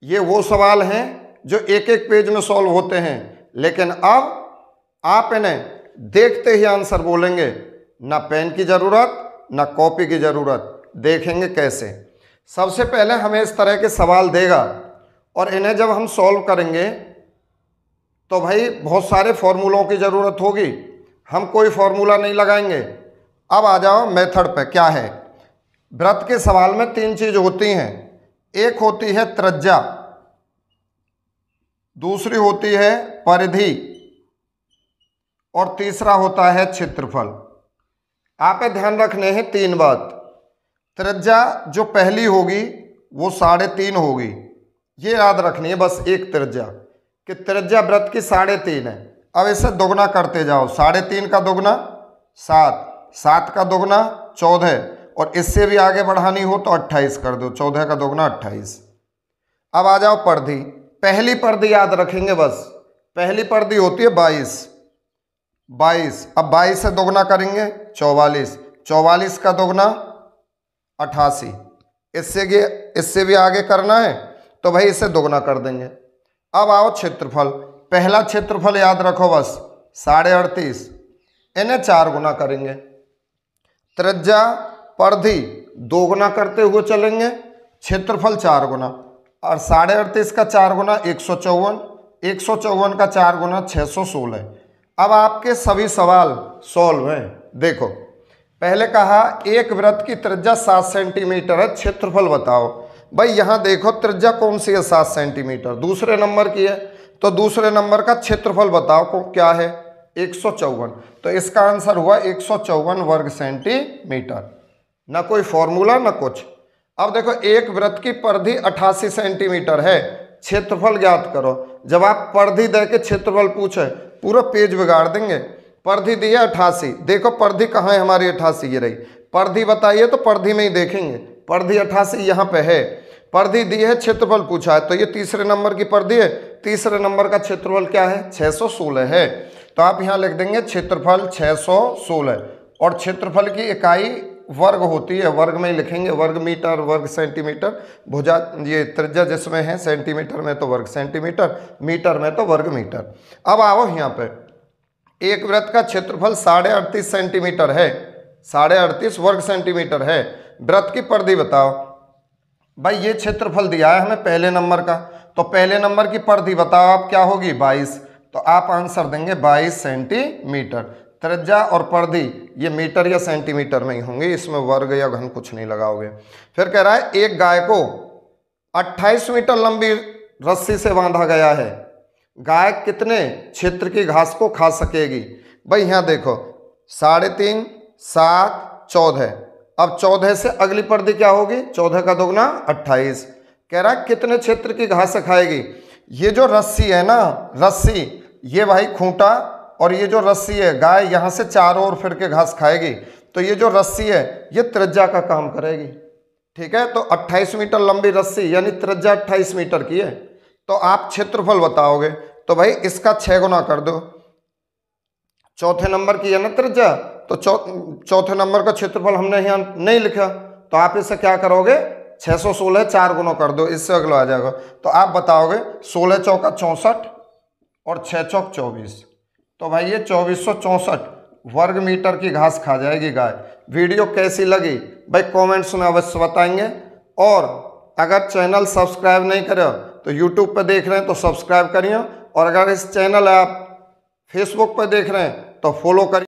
ये वो सवाल हैं जो एक एक पेज में सॉल्व होते हैं, लेकिन अब आप इन्हें देखते ही आंसर बोलेंगे, ना पेन की ज़रूरत ना कॉपी की ज़रूरत। देखेंगे कैसे। सबसे पहले हमें इस तरह के सवाल देगा और इन्हें जब हम सॉल्व करेंगे तो भाई बहुत सारे फॉर्मूलों की ज़रूरत होगी, हम कोई फॉर्मूला नहीं लगाएंगे। अब आ जाओ मेथड पे। क्या है, वृत्त के सवाल में तीन चीज होती हैं। एक होती है त्रिज्या, दूसरी होती है परिधि और तीसरा होता है क्षेत्रफल। आप ध्यान रखने हैं तीन बात। त्रिज्या जो पहली होगी वो 3.5 होगी, ये याद रखनी है बस एक त्रिज्या, कि त्रिज्या वृत्त की 3.5 है। अब इसे दोगुना करते जाओ, 3.5 का दोगुना 7, 7 का दोगुना 14, और इससे भी आगे बढ़ानी हो तो 28 कर दो, 14 का दोगुना 28। अब आ जाओ परिधि। पहली परिधि याद रखेंगे बस, पहली परिधि होती है 22। अब 22 से दोगुना करेंगे 44, 44 का दोगुना 88। इससे भी आगे करना है तो भाई इसे दोगुना कर देंगे। अब आओ क्षेत्रफल। पहला क्षेत्रफल याद रखो बस 38.5, इन्हें 4 गुना करेंगे। त्रिज्या परिधि 2 गुना करते हुए चलेंगे, क्षेत्रफल 4 गुना, और 38.5 का 4 गुना 154, 154 का 4 गुना 616। अब आपके सभी सवाल सॉल्व हैं। देखो, पहले कहा एक वृत्त की त्रिज्या 7 सेंटीमीटर है, क्षेत्रफल बताओ। भाई यहाँ देखो त्रिज्या कौन सी है 7 सेंटीमीटर, दूसरे नंबर की है, तो दूसरे नंबर का क्षेत्रफल बताओ को क्या है 154। तो इसका आंसर हुआ 154 वर्ग सेंटीमीटर। ना कोई फॉर्मूला ना कुछ। अब देखो एक वृत्त की परिधि 88 सेंटीमीटर है, क्षेत्रफल ज्ञात करो। जब आप परिधि दे के क्षेत्रफल पूछे पूरा पेज बिगाड़ देंगे। परिधि दी है 88, देखो परिधि कहाँ है हमारी 88, ये रही परिधि। बताइए तो परिधि में ही देखेंगे, परिधि 88 यहाँ पे है। परिधि दी है, क्षेत्रफल पूछा है, तो ये तीसरे नंबर की परिधि है, तीसरे नंबर का क्षेत्रफल क्या है 616 है। तो आप यहाँ लिख देंगे क्षेत्रफल 616, और क्षेत्रफल की इकाई वर्ग होती है, वर्ग में ही लिखेंगे, वर्ग मीटर, वर्ग सेंटीमीटर। भुजा ये त्रिज्या जिसमें है सेंटीमीटर में तो वर्ग सेंटीमीटर, मीटर में तो वर्ग मीटर। अब आओ यहाँ पे, एक वृत्त का क्षेत्रफल 38.5 सेंटीमीटर है, 38.5 वर्ग सेंटीमीटर है। वृत्त की परिधि बताओ। भाई ये क्षेत्रफल दिया है हमें पहले नंबर का, तो पहले नंबर की परिधि बताओ आप क्या होगी 22, तो आप आंसर देंगे 22 सेंटीमीटर। त्रिज्या और परिधि ये मीटर या सेंटीमीटर में ही होंगे, इसमें वर्ग या घन कुछ नहीं लगाओगे। फिर कह रहा है एक गाय को 28 मीटर लंबी रस्सी से बांधा गया है, गाय कितने क्षेत्र की घास को खा सकेगी। भाई यहाँ देखो 3.5, 7, 14। अब 14 से अगली परिधि क्या होगी, 14 का दोगुना 28। कह रहा है कितने क्षेत्र की घास खाएगी। ये जो रस्सी है ना, रस्सी ये भाई खूंटा, और ये जो रस्सी है गाय यहाँ से चारों ओर फिर के घास खाएगी, तो ये जो रस्सी है ये त्रिज्या का काम करेगी। ठीक है, तो 28 मीटर लंबी रस्सी यानी त्रिज्या 28 मीटर की है। तो आप क्षेत्रफल बताओगे, तो भाई इसका 6 गुना कर दो। चौथे नंबर की है ना त्रिज्या, तो चौथे नंबर का क्षेत्रफल हमने यहाँ नहीं लिखा, तो आप इसे क्या करोगे 616 4 गुना कर दो, इससे अगला आ जाएगा। तो आप बताओगे 16 चौका 64 और 6 चौक 24, तो भाई ये 2464 वर्ग मीटर की घास खा जाएगी गाय। वीडियो कैसी लगी भाई कमेंट्स में अवश्य बताएंगे, और अगर चैनल सब्सक्राइब नहीं करे तो यूट्यूब पर देख रहे हैं तो सब्सक्राइब करिए, और अगर इस चैनल आप फेसबुक पर देख रहे हैं तो फॉलो करिए।